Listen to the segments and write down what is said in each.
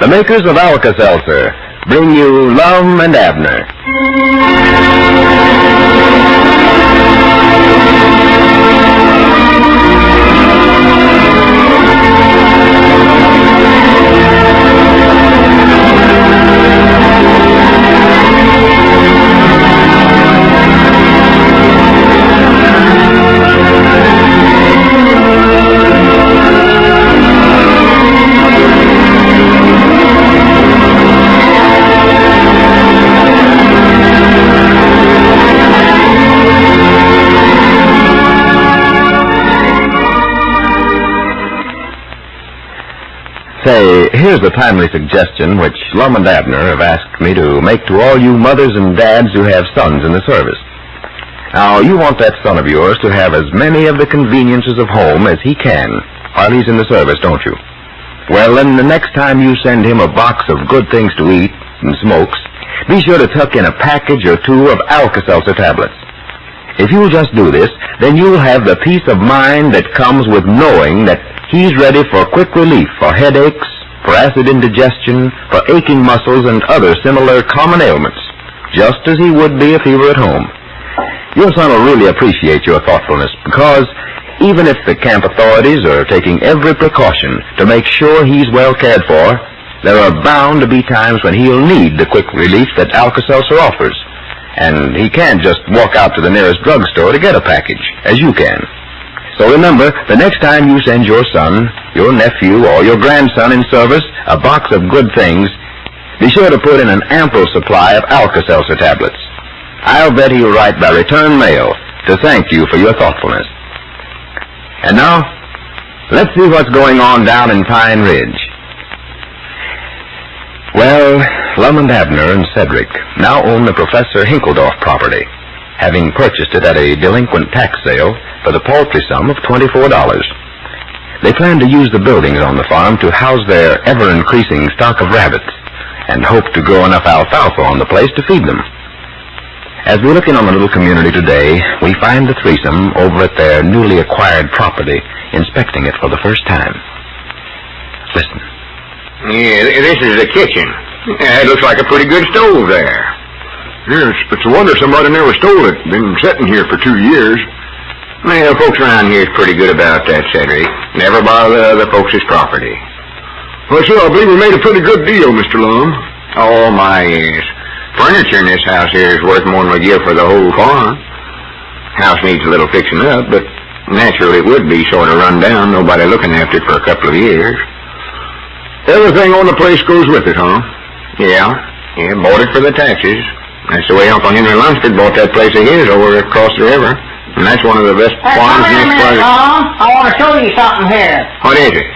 The makers of Alka-Seltzer bring you Lum and Abner. Say, here's a timely suggestion which Lum and Abner have asked me to make to all you mothers and dads who have sons in the service. Now, you want that son of yours to have as many of the conveniences of home as he can while he's in the service, don't you? Well, then the next time you send him a box of good things to eat and smokes, be sure to tuck in a package or two of Alka-Seltzer tablets. If you'll just do this, then you'll have the peace of mind that comes with knowing that he's ready for quick relief for headaches, for acid indigestion, for aching muscles, and other similar common ailments, just as he would be if he were at home. Your son will really appreciate your thoughtfulness, because even if the camp authorities are taking every precaution to make sure he's well cared for, there are bound to be times when he'll need the quick relief that Alka-Seltzer offers, and he can't just walk out to the nearest drugstore to get a package, as you can. So remember, the next time you send your son, your nephew, or your grandson in service a box of good things, be sure to put in an ample supply of Alka-Seltzer tablets. I'll bet he'll write by return mail to thank you for your thoughtfulness. And now, let's see what's going on down in Pine Ridge. Well, Lum and Abner and Cedric now own the Professor Hinkledorf property, having purchased it at a delinquent tax sale for the paltry sum of $24. They plan to use the buildings on the farm to house their ever-increasing stock of rabbits, and hope to grow enough alfalfa on the place to feed them. As we look in on the little community today, we find the threesome over at their newly acquired property, inspecting it for the first time. Listen. Yeah, this is the kitchen. Yeah, it looks like a pretty good stove there. Yes, it's a wonder somebody never stole it. Been sitting here for 2 years. Well, folks around here is pretty good about that, Cedric. Never bother other folks' property. Well, sir, I believe we made a pretty good deal, Mr. Lum. Oh, my, yes. Furniture in this house here is worth more than we give for the whole farm. House needs a little fixing up, but naturally it would be sort of run down, nobody looking after it for a couple of years. Everything on the place goes with it, huh? Yeah, bought it for the taxes. That's the way Uncle Henry Lunsford bought that place of his over across the river. And that's one of the best farms in this place. I want to show you something here. What is it?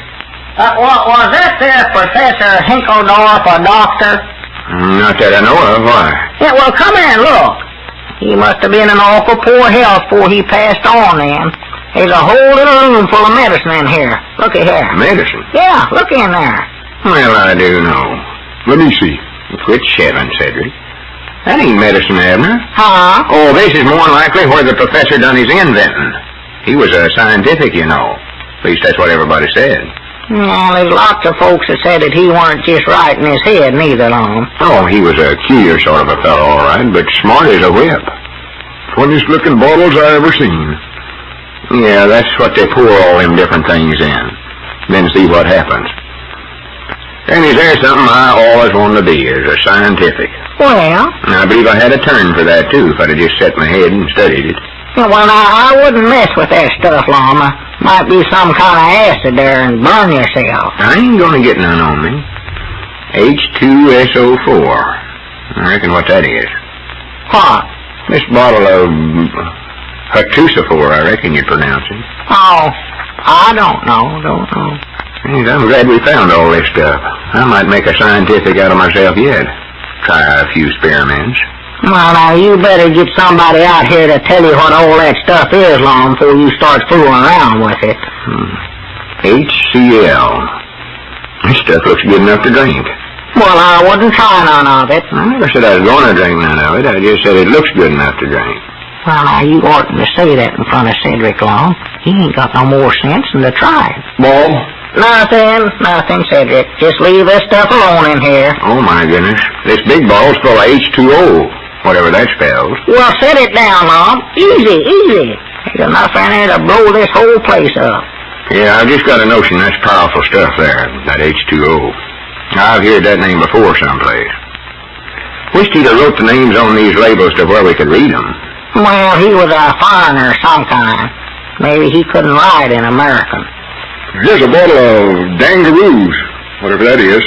Was that there Professor Hinkledorf a doctor? Not that I know of. Why? Yeah, well, come here and look. He must have been in awful poor health before he passed on then. There's a whole little room full of medicine in here. Looky here. Medicine? Yeah, look in there. Well, I do know. Let me see. Quit shaving, Cedric. That ain't medicine, Abner. Huh? Oh, this is more likely where the professor done his inventing. He was a scientific, you know. At least that's what everybody said. Well, there's lots of folks that said that he weren't just right in his head, neither, Lum. Oh, he was a queer sort of a fellow, all right, but smart as a whip. Funniest looking bottles I ever seen. Yeah, that's what they pour all them different things in. Then see what happens. And is there something I always wanted to be, is a scientific. Well? And I believe I had a turn for that, too, if I'd have just set my head and studied it. Yeah, well, now, I wouldn't mess with that stuff, Lum. Might be some kind of acid there and burn yourself. I ain't gonna get none on me. H2SO4. I reckon what that is. What? This bottle of Hatusafor, I reckon you'd pronounce it. Oh, I don't know. I'm glad we found all this stuff. I might make a scientific out of myself yet. Try a few experiments. Well, now, you better get somebody out here to tell you what all that stuff is, Lum, before you start fooling around with it. HCl. This stuff looks good enough to drink. Well, I wouldn't try none of it. I never said I was going to drink none of it. I just said it looks good enough to drink. Well, now, you oughtn't to say that in front of Cedric, Lum. He ain't got no more sense than to try it. Bob, Nothing, Cedric. Just leave this stuff alone in here. Oh, my goodness. This big ball's full of H2O, whatever that spells. Well, set it down, Lum. Easy. There's enough in there to blow this whole place up. Yeah, I've just got a notion that's powerful stuff there, that H2O. I've heard that name before someplace. Wished he'd have wrote the names on these labels to where we could read them. Well, he was a foreigner of some kind. Maybe he couldn't write in American. Here's a bottle of Dangaroos, whatever that is.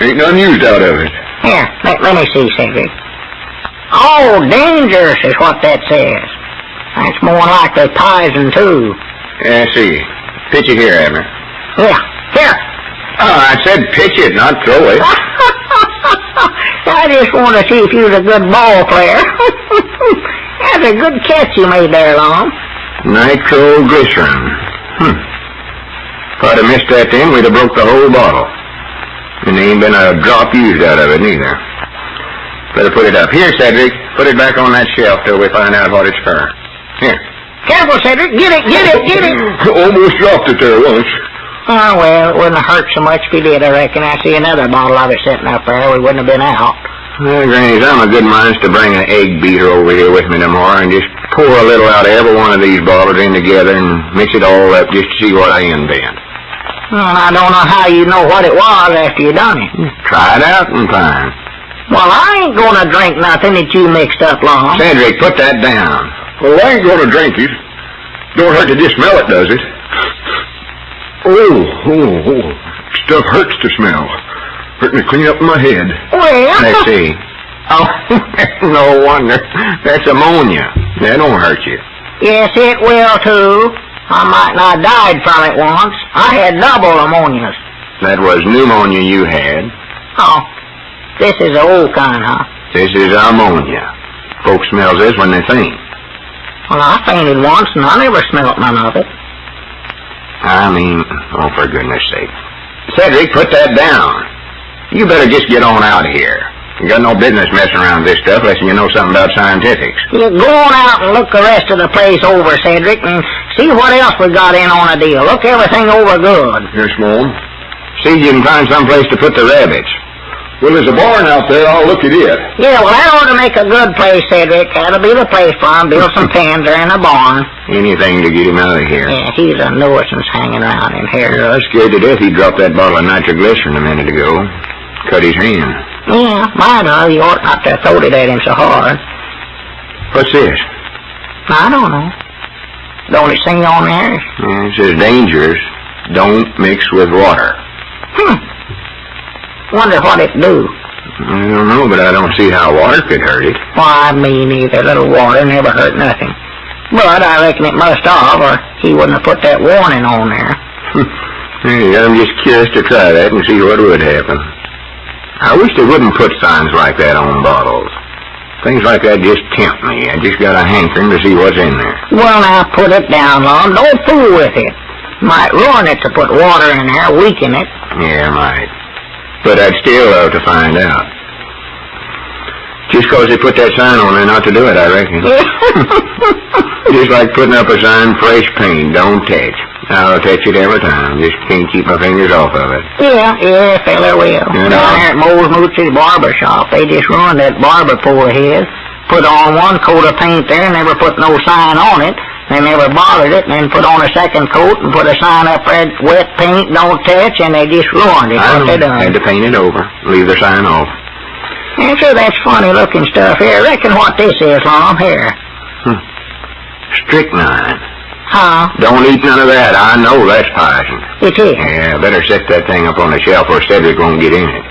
Ain't none used out of it. Here, let me see, Cedric. Oh, dangerous is what that says. That's more likely poison, too. Yeah, see. Pitch it here, Abner. Yeah, here. Oh, I said pitch it, not throw it. I just want to see if you was a good ball player. That's a good catch you made there, Lum. Nitroglycerin. If I'd have missed that then, we'd have broke the whole bottle. And there ain't been a drop used out of it, neither. Better put it up. Here, Cedric. Put it back on that shelf till we find out what it's for. Here. Careful, Cedric. Get it. Almost dropped it there once. Oh, well, it wouldn't have hurt so much if you did, I reckon. I see another bottle of it sitting up there. We wouldn't have been out. Well, Grannies, I'm a good mind to bring an egg beater over here with me tomorrow and just pour a little out of every one of these bottles in together and mix it all up just to see what I invent. Well, I don't know how you know what it was after you done it. Try it out and find. Well, I ain't gonna drink nothing that you mixed up, Lum. Cedric, put that down. Well, I ain't gonna drink it. Don't hurt to just smell it, does it? Oh. Stuff hurts to smell. Hurt me clean up in my head. Well, Let's see. Oh, no wonder. That's ammonia. That don't hurt you. yes, it will, too. I might not have died from it once. I had double ammonias. That was pneumonia you had. Oh, this is the old kind, huh? This is ammonia. Folks smells this when they faint. Well, I fainted once, and I never smelt none of it. I mean, oh, for goodness sake. Cedric, put that down. You better just get on out of here. You got no business messing around with this stuff unless you know something about scientifics. You go on out and look the rest of the place over, Cedric, and see what else we got in on a deal. Look everything over good. Yes, Mom. See if you can find some place to put the rabbits. Well, there's a barn out there. I'll look at it. Yeah, well, that ought to make a good place, Cedric. That'll be the place for him. Build some pens there in the barn. Anything to get him out of here. Yeah, he's a nuisance hanging around in here. Yeah, I was scared to death he dropped that bottle of nitroglycerin a minute ago. Cut his hand. Yeah, might have. You ought not to have thrown it at him so hard. What's this? I don't know. Don't it say on there? Yeah, it says dangerous. Don't mix with water. Wonder what it do. I don't know, but I don't see how water could hurt it. Why, me neither. Little water never hurt nothing. But I reckon it must have, or he wouldn't have put that warning on there. Hey, I'm just curious to try that and see what would happen. I wish they wouldn't put signs like that on bottles. Things like that just tempt me. I just got a hankering to see what's in there. Well, now, put it down, Lum. Don't fool with it. Might ruin it to put water in there, weaken it. Yeah, might. But I'd still love to find out. Just 'cause they put that sign on there not to do it, I reckon. Just like putting up a sign, fresh paint, don't touch. I'll touch it every time. Just can't keep my fingers off of it. Yeah, fella will. You know. Down there at Moe's Mooch's barber shop, they just ruined that barber pole of his. Put on one coat of paint there, never put no sign on it. They never bothered it, and then put on a second coat and put a sign up there, wet paint, don't touch, and they just ruined it. What they done. Had to paint it over. Leave the sign off. Yeah, sure, that's funny looking stuff here. Reckon what this is, Lum, here. Strychnine. Huh? Don't eat none of that. I know that's poison. It is. Yeah, better set that thing up on the shelf or Cedric won't get in it.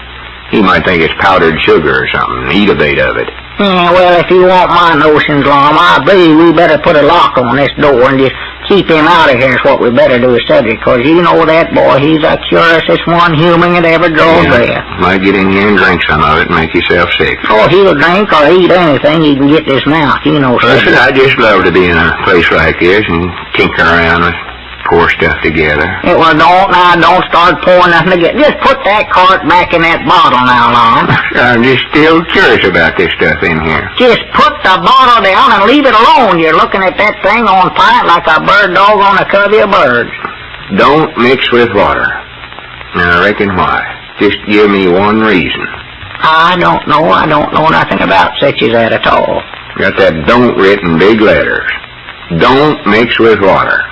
He might think it's powdered sugar or something. Eat a bait of it. Yeah, well, if you want my notions, Lum, I believe we better put a lock on this door and just keep him out of here is what we better do with Cedric, 'cause you know that boy, he's the curiousest one human that ever drove breath. Might get in here and drink some of it and make yourself sick. Oh, he'll drink or eat anything he can get in his mouth, you know, Cedric. Listen, I just love to be in a place like this and tinker around with pour stuff together. Yeah, well, don't start pouring nothing together. Just put that cart back in that bottle now, Lum. I'm just still curious about this stuff in here. Just put the bottle down and leave it alone. You're looking at that thing on fire like a bird dog on a covey of birds. don't mix with water. Now, I reckon why. Just give me one reason. I don't know. I don't know nothing about such as that at all. Got that don't written big letters. Don't mix with water.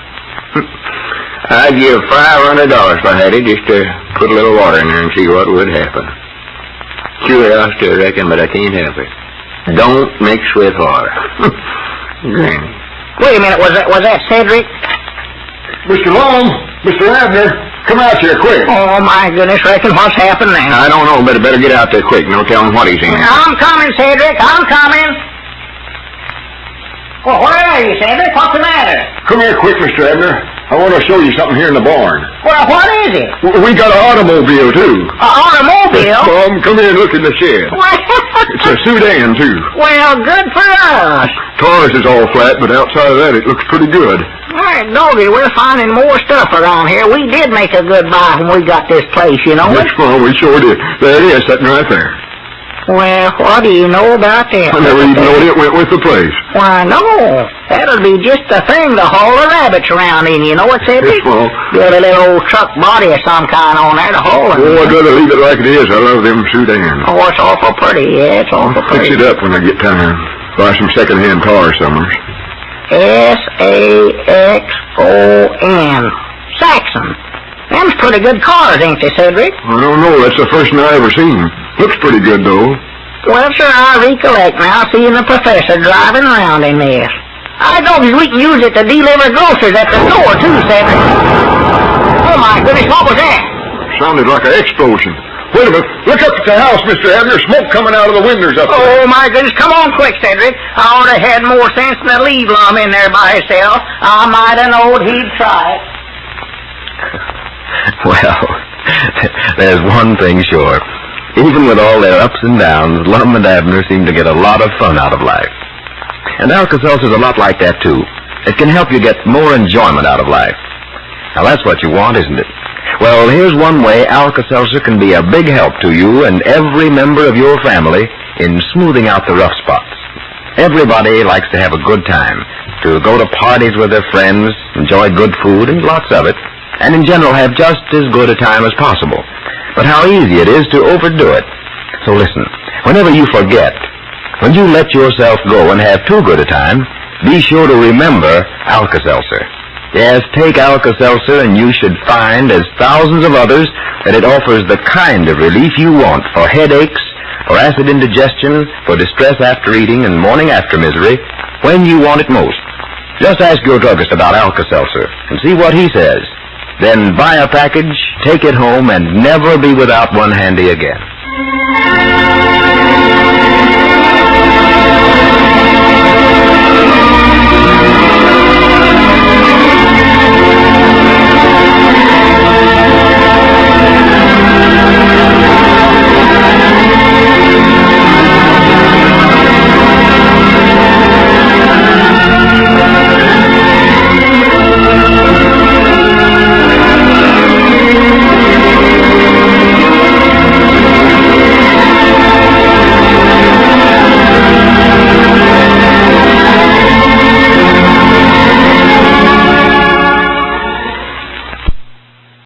I'd give $500 if I had it just to put a little water in there and see what would happen. Curiosity, I reckon, but I can't help it. Don't mix with water. Granny. Wait a minute, was that Cedric? Mr. Lum, Mr. Abner, come out here quick. Oh, my goodness, reckon what's happened now? I don't know, but I better get out there quick. No telling what he's in. I'm coming, Cedric, I'm coming. Well, where are you, Cedric? What's the matter? Come here quick, Mr. Abner. I want to show you something here in the barn. Well, what is it? We got an automobile, too. An automobile? Mom, come here and look in the shed. It's a sedan, too. Well, good for us. Tires is all flat, but outside of that, it looks pretty good. All right, doggy, we're finding more stuff around here. We did make a good buy when we got this place, you know. Yes, Mom, we sure did. There it is, sitting right there. Well, what do you know about that? I never even knowed it went with the place. Why, no. That'll be just the thing to haul the rabbits around in, you know what, Cedric? Yes, Mom. Build a little old truck body of some kind on there to haul them. Oh, I'd rather leave it like it is. I love them sedans. Oh, it's awful pretty, yeah, it's awful Fix pretty. it up when I get time. Buy some second-hand cars somewhere. S-A-X-O-N. Saxon. Them's pretty good cars, ain't they, Cedric? I don't know. That's the first one I ever seen. Looks pretty good, though. Well, sir, I recollect now seeing the professor driving around in this. I know we can use it to deliver groceries at the store, too, Cedric. Oh, my goodness, what was that? Sounded like an explosion. Wait a minute. Look up at the house, Mr. Abner. Smoke coming out of the windows up there. Oh, my goodness, come on quick, Cedric. I ought to had more sense than to leave Lum in there by himself. I might have knowed he'd try it. Well, there's one thing sure. Even with all their ups and downs, Lum and Abner seem to get a lot of fun out of life. And Alka-Seltzer's a lot like that, too. It can help you get more enjoyment out of life. Now, that's what you want, isn't it? Well, here's one way Alka-Seltzer can be a big help to you and every member of your family in smoothing out the rough spots. Everybody likes to have a good time, to go to parties with their friends, enjoy good food and lots of it, and in general have just as good a time as possible. But how easy it is to overdo it. So listen, whenever you forget, when you let yourself go and have too good a time, be sure to remember Alka-Seltzer. Yes, take Alka-Seltzer and you should find, as thousands of others, that it offers the kind of relief you want for headaches, for acid indigestion, for distress after eating and morning after misery, when you want it most. Just ask your druggist about Alka-Seltzer and see what he says. Then buy a package, take it home, and never be without one handy again.